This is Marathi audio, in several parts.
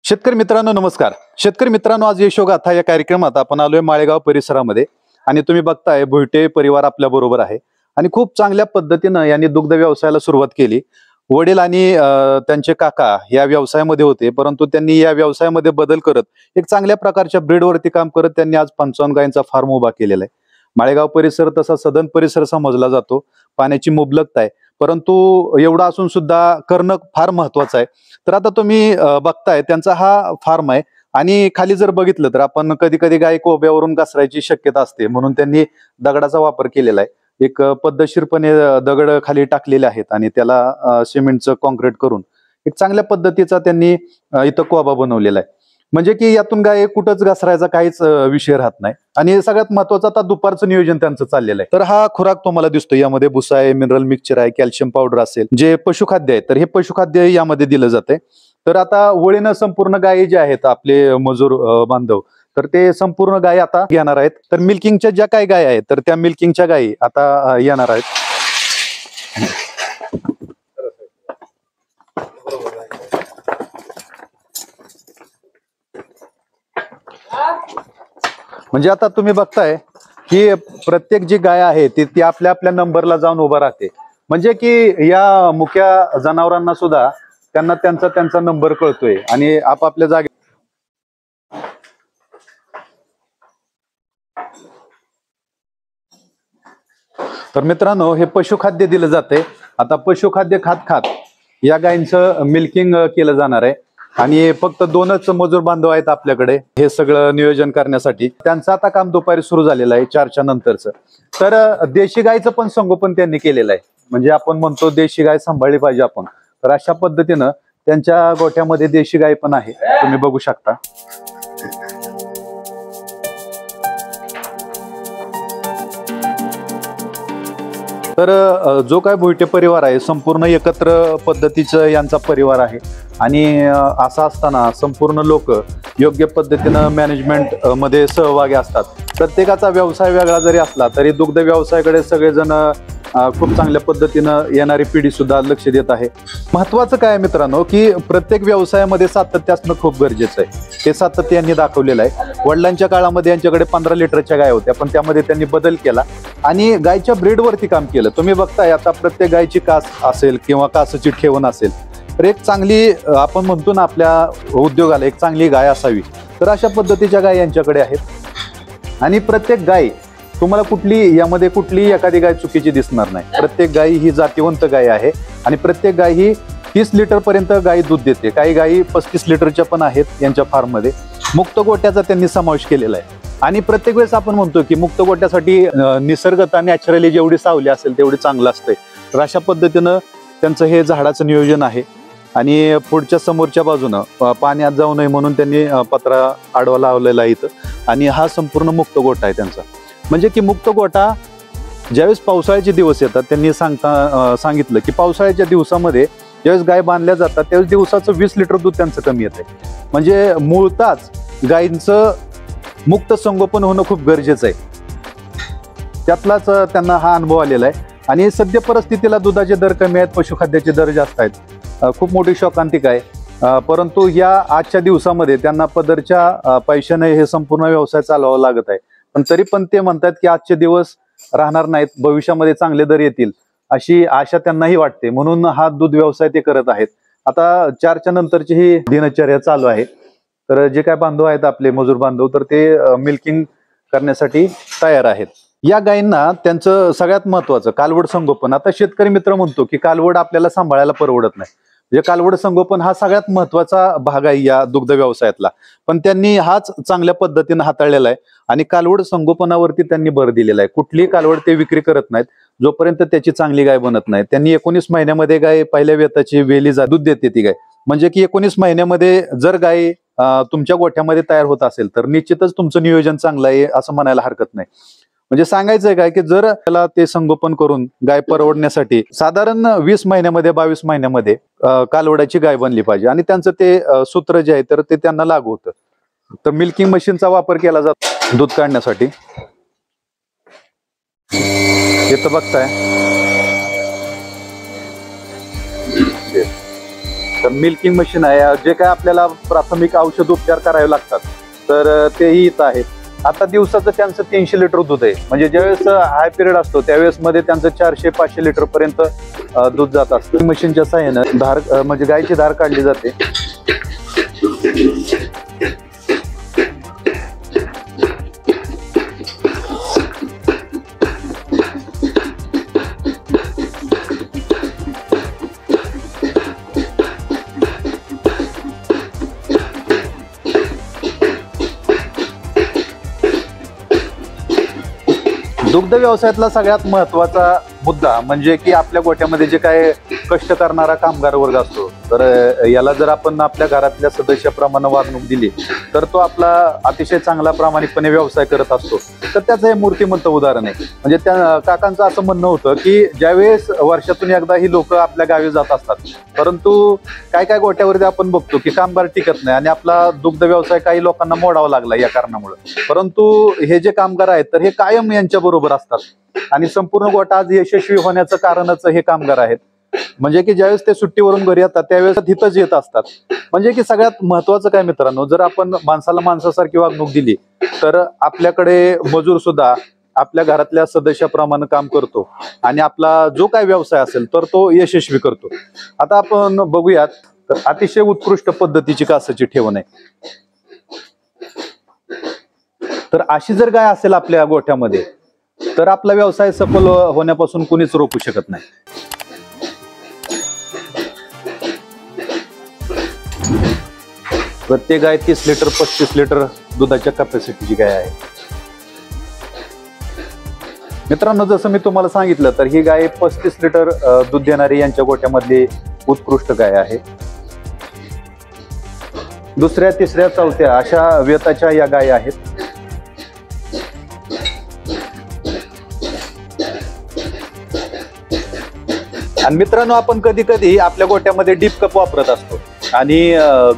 शेतकरी मित्रांनो नमस्कार. शेतकरी मित्रांनो, आज यशोगाथा या कार्यक्रमात आपण आलोय माळेगाव परिसरामध्ये आणि तुम्ही बघताय भोईटे परिवार आपल्या बरोबर आहे आणि खूप चांगल्या पद्धतीनं यांनी दुग्ध व्यवसायाला सुरुवात केली. वडील आणि त्यांचे काका या व्यवसायामध्ये होते, परंतु त्यांनी या व्यवसायामध्ये बदल करत एक चांगल्या प्रकारच्या ब्रीडवरती काम करत त्यांनी आज 55 गायींचा फार्म उभा केलेला आहे. माळेगाव परिसर तसा सदन परिसर समजला जातो, पाण्याची मुबलकता आहे, परंतु एवढा असून सुद्धा करणं फार महत्वाचं आहे. तर आता तुम्ही बघताय त्यांचा हा फार्म आहे आणि खाली जर बघितलं तर आपण कधी कधी गाय कोब्यावरून घसरायची शक्यता असते, म्हणून त्यांनी दगडाचा वापर केलेला आहे. एक पद्धतशीरपणे दगड खाली टाकलेले आहेत आणि त्याला सिमेंटचं कॉन्क्रीट करून एक चांगल्या पद्धतीचा त्यांनी इथं कोबा बनवलेला आहे, म्हणजे की यातून गाय कुठंच घसरायचा काहीच विषय राहत नाही. आणि सगळ्यात महत्वाचं आता दुपारचं नियोजन त्यांचं चाललेलं आहे. तर हा खुराक तुम्हाला दिसतो, यामध्ये भुसा आहे, मिनरल मिक्सचर आहे, कॅल्शियम पावडर असेल, जे पशुखाद्य आहे तर हे पशुखाद्य यामध्ये दिलं जाते. तर आता वळीनं संपूर्ण गायी जे आहेत आपले मजूर बांधव, तर ते संपूर्ण गायी आता येणार आहेत. तर मिल्किंगच्या ज्या काही गायी आहेत तर त्या मिल्किंगच्या गायी आता येणार आहेत. म्हणजे आता तुम्ही बघताय की प्रत्येक जी गाय आहे ती आपल्या आपल्या नंबरला जाऊन उभा राहते, म्हणजे की या मुख्या जनावरांना सुद्धा त्यांना त्यांचा नंबर कळतोय आणि आपापल्या जागे. तर मित्रांनो, हे पशुखाद्य दिलं जाते. आता पशुखाद्य खात खात या गायींचं मिल्किंग केलं जाणार आहे आणि फक्त 2च मजूर बांधव आहेत आपल्याकडे हे सगळं नियोजन करण्यासाठी. त्यांचं आता काम दुपारी सुरू झालेलं आहे 4च्या नंतरचं. तर देशी गायचं पण संगोपन त्यांनी केलेलं आहे, म्हणजे आपण म्हणतो देशी गाय सांभाळली पाहिजे आपण, तर अशा पद्धतीनं त्यांच्या गोठ्यामध्ये देशी गाय पण आहे, तुम्ही बघू शकता. तर जो काय भोईटे परिवार आहे संपूर्ण एकत्र पद्धतीचं यांचा परिवार आहे आणि असं असताना संपूर्ण लोक योग्य पद्धतीनं मॅनेजमेंट मध्ये सहभागी असतात. प्रत्येकाचा व्यवसाय वेगळा जरी असला तरी दुग्ध व्यवसायाकडे सगळेजण खूप चांगल्या पद्धतीनं येणारी पिढी सुद्धा लक्ष देत आहे. महत्वाचं काय मित्रांनो, की प्रत्येक व्यवसायामध्ये सातत्य असणं खूप गरजेचं आहे. ते सातत्य यांनी दाखवलेलं आहे. वडिलांच्या काळामध्ये यांच्याकडे 15 लिटरच्या गाय होत्या, पण त्यामध्ये त्यांनी बदल केला आणि गायच्या ब्रीडवरती काम केलं. तुम्ही बघताय आता प्रत्येक गायची कास असेल किंवा कासची ठेवण असेल तर एक चांगली, आपण म्हणतो ना आपल्या उद्योगाला एक चांगली गाय असावी, तर अशा पद्धतीच्या गाय यांच्याकडे आहेत. आणि प्रत्येक गाय तुम्हाला यामध्ये कुठली एखादी गाय चुकीची दिसणार नाही. प्रत्येक गाय ही जातीवंत गाय आहे आणि प्रत्येक गाय ही 30 लिटर पर्यंत गाय दूध देते. काही गायी 35 लिटरच्या पण आहेत यांच्या फार्म मध्ये. मुक्त गोट्याचा त्यांनी समावेश केलेला आहे आणि प्रत्येक वेळेस आपण म्हणतो की मुक्त गोट्यासाठी निसर्गता नॅचरली जेवढी सावली असेल तेवढी चांगलं असतंय. तर अशा पद्धतीनं त्यांचं हे झाडाचं नियोजन आहे आणि पुढच्या समोरच्या बाजूनं पाणी आत जाऊ नये म्हणून त्यांनी पत्रा आडवा लावलेला आहे इथं. आणि हा संपूर्ण मुक्त गोठा आहे त्यांचा, म्हणजे की मुक्त गोठा ज्यावेळेस पावसाळ्याचे दिवस येतात त्यांनी सांगितलं की पावसाळ्याच्या दिवसामध्ये ज्यावेळेस गाय बांधल्या जातात त्यावेळेस दिवसाचं 20 लिटर दूध त्यांचं कमी येते. म्हणजे मूळताच गायींचं मुक्त संगोपन होणं खूप गरजेचं आहे. त्यातलाच त्यांना हा अनुभव आलेला आहे. आणि सद्य परिस्थितीला दुधाचे दर कमी आहेत, पशुखाद्याचे दर जास्त आहेत, खूप मोठी शोकांतिका आहे. परंतु या आजच्या दिवसामध्ये त्यांना पदरच्या पैशाने हे संपूर्ण व्यवसाय चालवावा लागत आहे. पण तरी पण ते म्हणतात की आजचे दिवस राहणार नाहीत, भविष्यामध्ये चांगले दर येतील अशी आशा त्यांनाही वाटते, म्हणून हा दूध व्यवसाय ते करत आहेत. आता 4च्या नंतरची ही दिनचर्या चालू आहे. तर जे काय बांधव आहेत आपले मजूर बांधव तर ते मिल्किंग करण्यासाठी तयार आहेत. या गायींना त्यांचं सगळ्यात महत्वाचं कालवड संगोपन. आता शेतकरी मित्र म्हणतो की कालवड आपल्याला सांभाळायला परवडत नाही, म्हणजे कालवड संगोपन हा सगळ्यात महत्वाचा भाग आहे या दुग्ध व्यवसायातला, पण त्यांनी हाच चांगल्या पद्धतीने हाताळलेला आहे आणि कालवड संगोपनावरती त्यांनी भर दिलेला आहे. कुठलीही कालवड ते विक्री करत नाहीत जोपर्यंत त्याची चांगली गाय बनत नाही. त्यांनी 19 महिन्यामध्ये गाय पहिल्या वेताची वेली दूध देते ती गाय, म्हणजे की 19 महिन्यामध्ये जर गाय तुमच्या गोठ्यामध्ये तयार होत असेल तर निश्चितच तुमचं नियोजन चांगलं आहे असं म्हणायला हरकत नाही. म्हणजे सांगायचंय काय की जर त्याला ते संगोपन करून गाय परवडण्यासाठी साधारण 20 महिन्यामध्ये 22 महिन्यामध्ये कालवडाची गाय बनली पाहिजे आणि त्यांचं ते सूत्र जे आहे तर ते त्यांना लागू होतं. तर मिल्किंग मशीनचा वापर केला जातो दूध काढण्यासाठी. हे तर बघताय तर मिल्किंग मशीन आहे, जे काय आपल्याला प्राथमिक औषध उपचार करावे लागतात तर तेही इथं आहेत. आता दिवसाचं त्यांचं 300 लिटर दूध आहे, म्हणजे ज्यावेळेस हाय पिरियड असतो त्यावेळेस मध्ये त्यांचं 400-500 लिटर पर्यंत दूध जात असतं. मशीनच्या साहाय्यानं धार म्हणजे गायची धार काढली जाते. दुग्ध व्यवसायातला सगळ्यात महत्वाचा मुद्दा म्हणजे की आपल्या गोठ्यामध्ये जे काय कष्ट करणारा कामगार वर्ग असतो, तर याला जर आपण आपल्या घरातल्या सदस्याप्रमाणे वागणूक दिली तर तो आपला अतिशय चांगला प्रामाणिकपणे व्यवसाय करत असतो. तर त्याचं हे मूर्तिमंत उदाहरण आहे. म्हणजे त्या काकांचं असं म्हणणं होतं की ज्यावेळेस वर्षातून एकदा ही लोक आपल्या गावी जात असतात, परंतु काय काय गोठ्यावरती आपण बघतो की कामगार टिकत नाही आणि आपला दुग्ध व्यवसाय काही लोकांना मोडावा लागला या कारणामुळे. परंतु हे जे कामगार आहेत तर हे कायम यांच्या बरोबर असतात आणि संपूर्ण गोठा आज यशस्वी होण्याचं कारणच हे कामगार आहेत. म्हणजे की ज्यावेळेस ते सुट्टीवरून घरी येतात त्यावेळेस तिथंच येत असतात. म्हणजे की सगळ्यात महत्वाचं काय मित्रांनो, जर आपण माणसाला माणसासारखी वागणूक दिली तर आपल्याकडे मजूर सुद्धा आपल्या घरातल्या सदस्याप्रमाणे काम करतो आणि आपला जो काय व्यवसाय असेल तर तो यशस्वी करतो. आता आपण बघूयात, तर अतिशय उत्कृष्ट पद्धतीची कासाची ठेवण आहे. तर अशी जर गाय असेल आपल्या गोठ्यामध्ये तर आपला व्यवसाय सफल होण्यापासून कुणीच रोखू शकत नाही. प्रत्येक गाय 30 लिटर 35 लिटर दुधाच्या कॅपॅसिटीची गाय आहे. मित्रांनो, जसं मी तुम्हाला सांगितलं तर ही गाय 35 लिटर दूध देणारी यांच्या गोठ्यामधली उत्कृष्ट गाय आहे. दुसऱ्या तिसऱ्या चौथ्या अशा व्यताच्या या गाय आहेत. आणि मित्रांनो, आपण कधी कधी आपल्या गोठ्यामध्ये डीप कप वापरत असतो आणि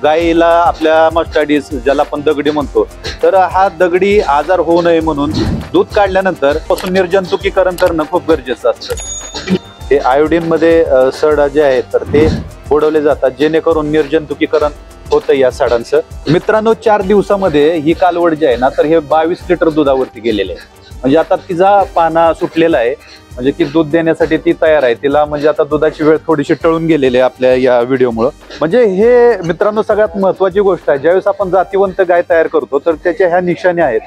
गायीला आपल्या मस्टाडीज, ज्याला आपण दगडी म्हणतो, तर हा दगडी आजार होऊ नये म्हणून दूध काढल्यानंतर पासून निर्जंतुकीकरण करणं खूप गरजेचं असतं. हे आयोडीन मध्ये सड जे आहेत तर ते बुडवले जातात जेणेकरून निर्जंतुकीकरण होतं या सडांचं. मित्रांनो, 4 दिवसामध्ये ही कालवड जी आहे ना तर हे 22 लिटर दुधावरती गेलेले आहे. म्हणजे आता तिचा पाना सुटलेला आहे, म्हणजे की दूध देण्यासाठी ती तयार आहे. तिला म्हणजे आता दुधाची वेळ थोडीशी टळून गेलेली आहे आपल्या या व्हिडिओमुळे. म्हणजे हे मित्रांनो सगळ्यात महत्वाची गोष्ट आहे. ज्यावेळेस आपण जातीवंत गाय तयार करतो तर त्याच्या ह्या निशाण्या आहेत.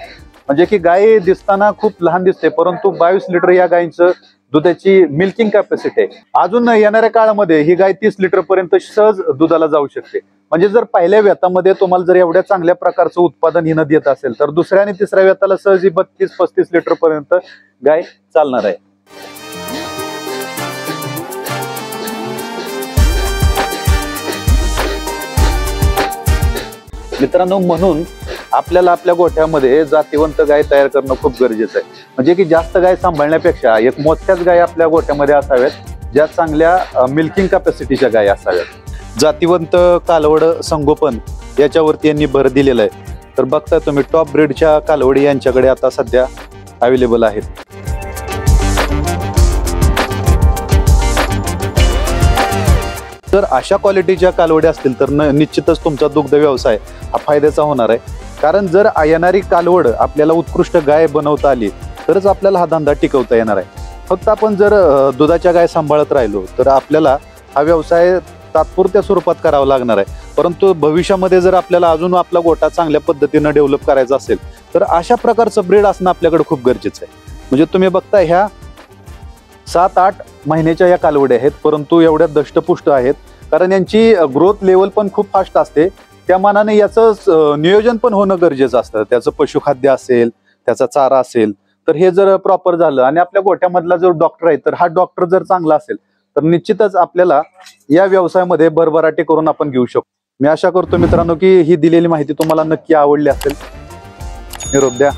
म्हणजे की गाय दिसताना खूप लहान दिसते, परंतु 22 लिटर या गायींचं दुधाची मिल्किंग कॅपॅसिटी आहे. अजून येणाऱ्या काळामध्ये ही गाय 30 लिटर पर्यंत सहज दुधाला जाऊ शकते. म्हणजे जर पहिल्या व्यतामध्ये तुम्हाला जर एवढ्या चांगल्या प्रकारचं उत्पादन हिनं देत असेल तर दुसऱ्या आणि तिसऱ्या व्यताला सहज 32-35 लिटर पर्यंत गाय चालणार आहे. मित्रांनो, म्हणून आपल्याला आपल्या गोठ्यामध्ये जातीवंत गाय तयार करणं खूप गरजेचं आहे. म्हणजे की जास्त गाय सांभाळण्यापेक्षा एक मोठ्याच गाय आपल्या गोठ्यामध्ये असाव्यात, ज्या चांगल्या मिल्किंग कॅपॅसिटीच्या गाय असाव्यात. जातीवंत कालवड संगोपन याच्यावरती यांनी भर दिलेला आहे. तर बघता तुम्ही टॉप ब्रीडच्या कालवडी यांच्याकडे आता सध्या अवेलेबल आहेत. जर अशा क्वालिटीच्या कालवडी असतील तर निश्चितच तुमचा दुग्ध व्यवसाय हा फायद्याचा होणार आहे. कारण जर येणारी कालवड आपल्याला उत्कृष्ट गाय बनवता आली तरच आपल्याला हा धंदा टिकवता येणार आहे. फक्त आपण जर दुधाच्या गाय सांभाळत राहिलो तर आपल्याला हा व्यवसाय तात्पुरत्या स्वरूपात करावा लागणार आहे. परंतु भविष्यामध्ये जर आपल्याला अजून आपला गोठा चांगल्या पद्धतीनं डेव्हलप करायचा असेल तर अशा प्रकारचं ब्रीड असणं आपल्याकडे खूप गरजेचं आहे. म्हणजे तुम्ही बघता ह्या 7-8 महिन्याच्या या कालवड्या आहेत, परंतु एवढ्या दष्टपुष्ट आहेत. कारण यांची ग्रोथ लेवल पण खूप फास्ट असते. त्या मानाने याचं नियोजन पण होणं गरजेचं असतं. त्याचं पशुखाद्य असेल, त्याचा चारा असेल, तर हे जर प्रॉपर झालं आणि आपल्या गोठ्यामधला जो डॉक्टर आहे तर हा डॉक्टर जर चांगला असेल तर निश्चितच आपल्याला या व्यवसायामध्ये भरभराटी करून आपण घेऊ शकतो. मी आशा करतो मित्रांनो की ही दिलेली माहिती तुम्हाला नक्की आवडली असेल. निरोप द्या.